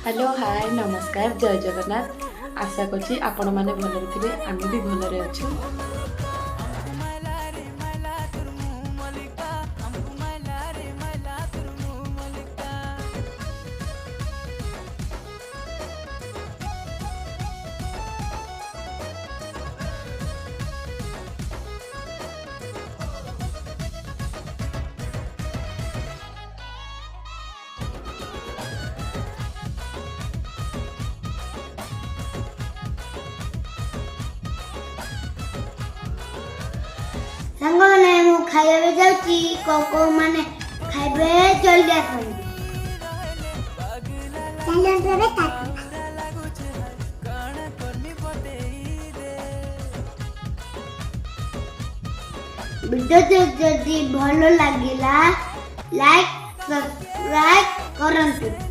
Hello hi नमस्कार जय जगन्नाथ। आशा करছি आपण माने भलरे थिबे आमे भी भलरे अछु। ସାଙ୍ଗମାନେ ମୁଁ ଖାଇବାକୁ ଯାଉଛି କୋଉ ମାନେ ଖାଇବେ ଜଲ୍ଦି ଆସନ୍ତୁ। ଚାଲନ୍ତୁ ଏବେ ଭିଡ଼ିଓ ଯଦି ଭଲ ଲାଗିଲା ଲାଇକ୍ ସବସ୍କ୍ରାଇବ୍ କରନ୍ତୁ।